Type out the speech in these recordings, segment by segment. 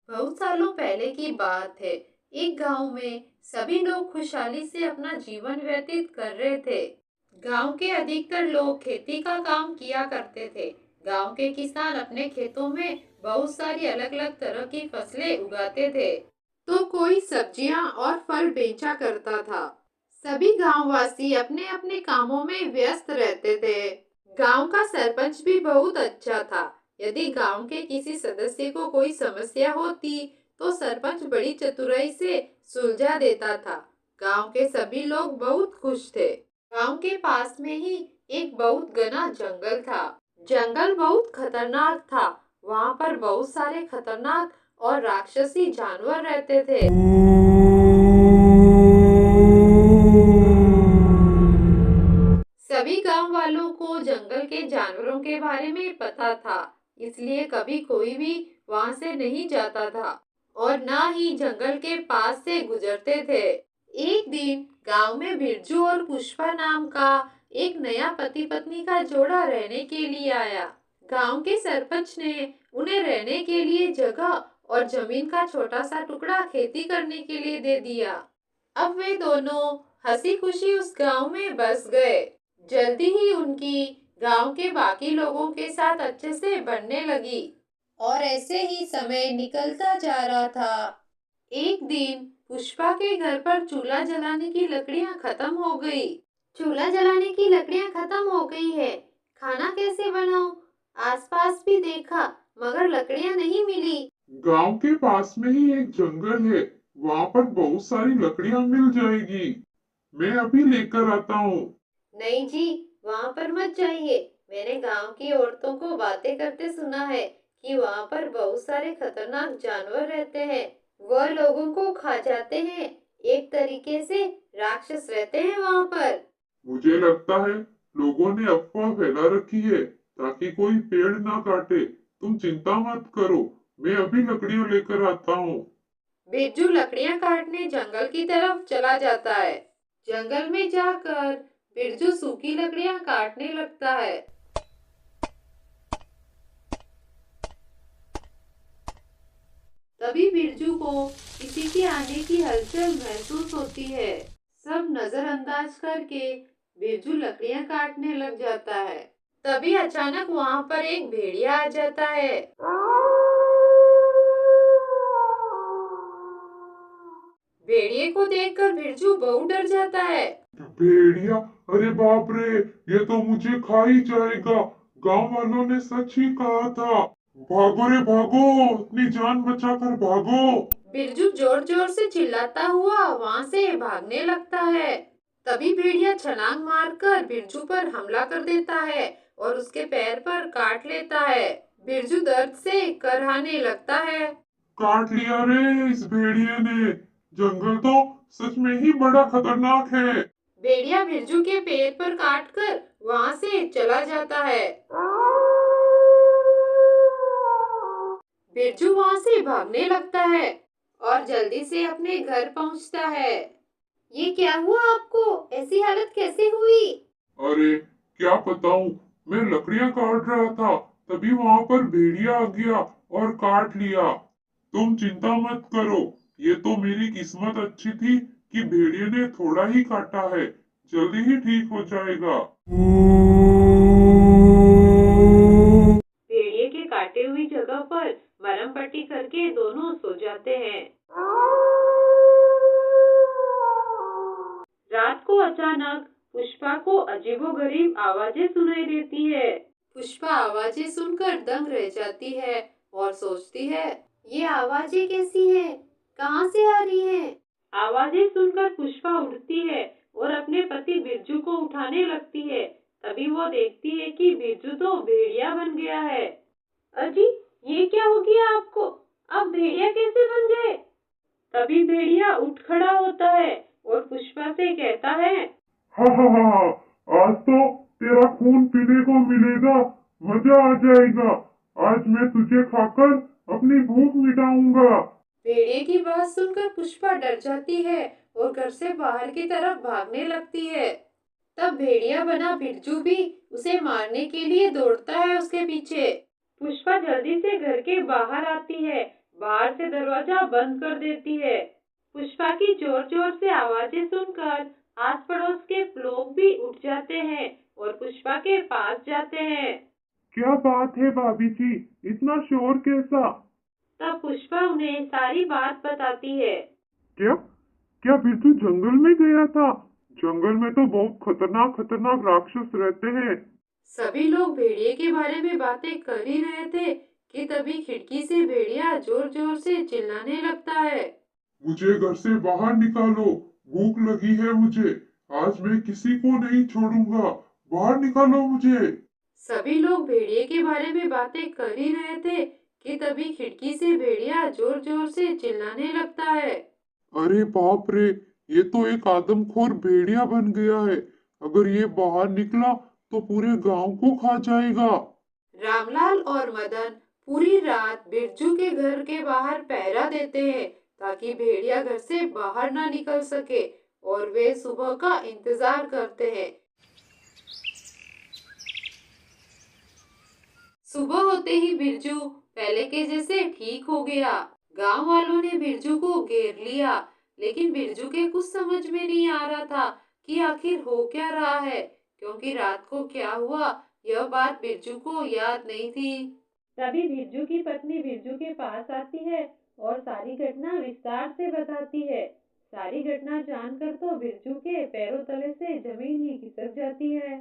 बहुत सालों पहले की बात है। एक गांव में सभी लोग खुशहाली से अपना जीवन व्यतीत कर रहे थे। गांव के अधिकतर लोग खेती का काम किया करते थे। गांव के किसान अपने खेतों में बहुत सारी अलग अलग तरह की फसलें उगाते थे। तो कोई सब्जियां और फल बेचा करता था। सभी गांववासी अपने अपने कामों में व्यस्त रहते थे। गांव का सरपंच भी बहुत अच्छा था। यदि गांव के किसी सदस्य को कोई समस्या होती तो सरपंच बड़ी चतुराई से सुलझा देता था। गांव के सभी लोग बहुत खुश थे। गांव के पास में ही एक बहुत घना जंगल था। जंगल बहुत खतरनाक था। वहाँ पर बहुत सारे खतरनाक और राक्षसी जानवर रहते थे। सभी गांव वालों को जंगल के जानवरों के बारे में पता था, इसलिए कभी कोई भी वहां से नहीं जाता था और ना ही जंगल के पास से गुजरते थे। एक दिन गांव में बिरजू और पुष्पा नाम का एक नया पति पत्नी का जोड़ा रहने के लिए आया। गांव के सरपंच ने उन्हें रहने के लिए जगह और जमीन का छोटा सा टुकड़ा खेती करने के लिए दे दिया। अब वे दोनों हंसी खुशी उस गांव में बस गए। जल्दी ही उनकी गांव के बाकी लोगों के साथ अच्छे से बनने लगी और ऐसे ही समय निकलता जा रहा था। एक दिन पुष्पा के घर पर चूल्हा जलाने की लकड़ियां खत्म हो गई। चूल्हा जलाने की लकड़ियां खत्म हो गई है। खाना कैसे बनाऊं? आसपास भी देखा मगर लकड़ियां नहीं मिली। गांव के पास में ही एक जंगल है। वहाँ पर बहुत सारी लकड़ियाँ मिल जाएगी। मैं अभी लेकर आता हूँ। नहीं जी, वहाँ पर मत जाइए। मैंने गांव की औरतों को बातें करते सुना है कि वहाँ पर बहुत सारे खतरनाक जानवर रहते हैं। वह लोगों को खा जाते हैं। एक तरीके से राक्षस रहते हैं वहाँ पर। मुझे लगता है लोगों ने अफवाह फैला रखी है ताकि कोई पेड़ ना काटे। तुम चिंता मत करो, मैं अभी लकड़ियाँ लेकर आता हूँ। बिरजू लकड़ियां काटने जंगल की तरफ चला जाता है। जंगल में जाकर बिरजू सूखी लकड़ियां काटने लगता है। तभी बिरजू को किसी के आने की हलचल महसूस होती है। सब नजरअंदाज करके बिरजू लकड़ियां काटने लग जाता है। तभी अचानक वहाँ पर एक भेड़िया आ जाता है। भेड़िए को देखकर बिरजू बहुत डर जाता है। भेड़िया? अरे बाप रे, ये तो मुझे खा ही जाएगा। गांव वालों ने सच ही कहा था। भागो रे भागो, अपनी जान बचाकर भागो। बिरजू जोर जोर से चिल्लाता हुआ वहां से भागने लगता है। तभी भेड़िया छलांग मारकर बिरजू पर हमला कर देता है और उसके पैर पर काट लेता है। बिरजू दर्द से करहाने लगता है। काट लिया रे इस भेड़िए ने। जंगल तो सच में ही बड़ा खतरनाक है। भेड़िया बिरजू के पैर पर काट कर वहां से चला जाता है। बिरजू वहां से भागने लगता है और जल्दी से अपने घर पहुंचता है। ये क्या हुआ आपको? ऐसी हालत कैसे हुई? अरे क्या बताऊं, मैं लकड़ियां काट रहा था, तभी वहां पर भेड़िया आ गया और काट लिया। तुम चिंता मत करो, ये तो मेरी किस्मत अच्छी थी कि भेड़िए ने थोड़ा ही काटा है। जल्दी ही ठीक हो जाएगा। भेड़िए के काटे हुई जगह पर मरहम पट्टी करके दोनों सो जाते हैं। रात को अचानक पुष्पा को अजीबोगरीब आवाजें सुनाई देती है। पुष्पा आवाजें सुनकर दंग रह जाती है और सोचती है, ये आवाजें कैसी हैं? कहाँ से आ रही हैं? आवाजें सुनकर पुष्पा उठती है और अपने पति बिरजू को उठाने लगती है। तभी वो देखती है कि बिरजू तो भेड़िया बन गया है। अजी, ये क्या हो गया आपको? आप भेड़िया कैसे बन गए? तभी भेड़िया उठ खड़ा होता है और पुष्पा से कहता है, हा, आज तो तेरा खून पीने को मिलेगा। मजा आ जाएगा। आज मैं तुझे खाकर अपनी भूख मिटाऊंगा। भेड़िए की बात सुनकर पुष्पा डर जाती है और घर से बाहर की तरफ भागने लगती है। तब भेड़िया बना बिरजू भी उसे मारने के लिए दौड़ता है उसके पीछे। पुष्पा जल्दी से घर के बाहर आती है। बाहर से दरवाजा बंद कर देती है। पुष्पा की जोर जोर से आवाजें सुनकर आस पड़ोस के लोग भी उठ जाते हैं और पुष्पा के पास जाते हैं। क्या बात है भाभी जी, इतना शोर कैसा? तब पुष्पा उन्हें सारी बात बताती है। क्या क्या बिरजू जंगल में गया था? जंगल में तो बहुत खतरनाक खतरनाक राक्षस रहते हैं। सभी लोग भेड़िए के बारे में बातें कर ही रहे थे कि तभी खिड़की से भेड़िया जोर जोर से चिल्लाने लगता है। मुझे घर से बाहर निकालो, भूख लगी है मुझे। आज मैं किसी को नहीं छोड़ूंगा, बाहर निकालो मुझे। सभी लोग भेड़िए के बारे में बातें कर ही रहे थे कि तभी खिड़की से भेड़िया जोर जोर से चिल्लाने लगता है। अरे बाप रे, ये तो एक आदमखोर भेड़िया बन गया है। अगर ये बाहर निकला तो पूरे गांव को खा जाएगा। रामलाल और मदन पूरी रात बिरजू के घर के बाहर पहरा देते हैं ताकि भेड़िया घर से बाहर ना निकल सके और वे सुबह का इंतजार करते हैं। सुबह होते ही बिरजू पहले के जैसे ठीक हो गया। गांव वालों ने बिरजू को घेर लिया, लेकिन बिरजू के कुछ समझ में नहीं आ रहा था कि आखिर हो क्या रहा है, क्योंकि रात को क्या हुआ यह बात बिरजू को याद नहीं थी। तभी बिरजू की पत्नी बिरजू के पास आती है और सारी घटना विस्तार से बताती है। सारी घटना जानकर तो बिरजू के पैरों तले से जमीन ही खिसक जाती है।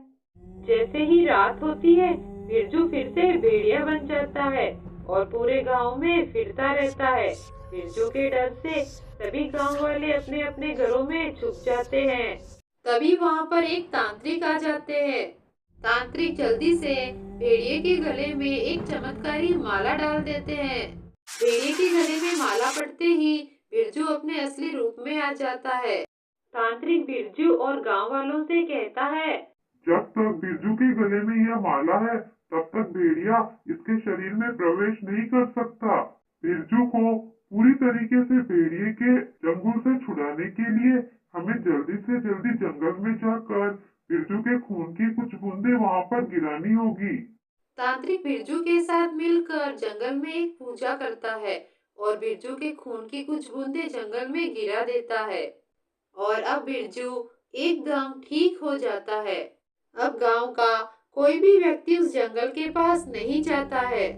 जैसे ही रात होती है बिरजू फिर से भेड़िया बन जाता है और पूरे गांव में फिरता रहता है। बिरजू के डर से सभी गांव वाले अपने अपने घरों में छुप जाते हैं। तभी वहाँ पर एक तांत्रिक आ जाते हैं। तांत्रिक जल्दी से भेड़िए के गले में एक चमत्कारी माला डाल देते हैं। भेड़िए के गले में माला पड़ते ही बिरजू अपने असली रूप में आ जाता है। तांत्रिक बिरजू और गांव वालों से कहता है, जब तक बिरजू के गले में यह माला है तब तक भेड़िया इसके शरीर में प्रवेश नहीं कर सकता। बिरजू को पूरी तरीके से भेड़िए के चंगुल से छुड़ाने के लिए हमें जल्दी से जल्दी जंगल में जाकर बिरजू के खून की कुछ बूंदे वहाँ पर गिरानी होगी। तांत्रिक बिरजू के साथ मिलकर जंगल में एक पूजा करता है और बिरजू के खून की कुछ बूंदे जंगल में गिरा देता है और अब बिरजू एकदम ठीक हो जाता है। अब गांव का कोई भी व्यक्ति उस जंगल के पास नहीं जाता है।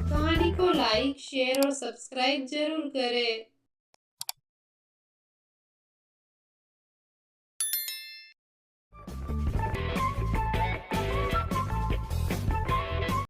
कहानी को लाइक, शेयर और सब्सक्राइब जरूर करें।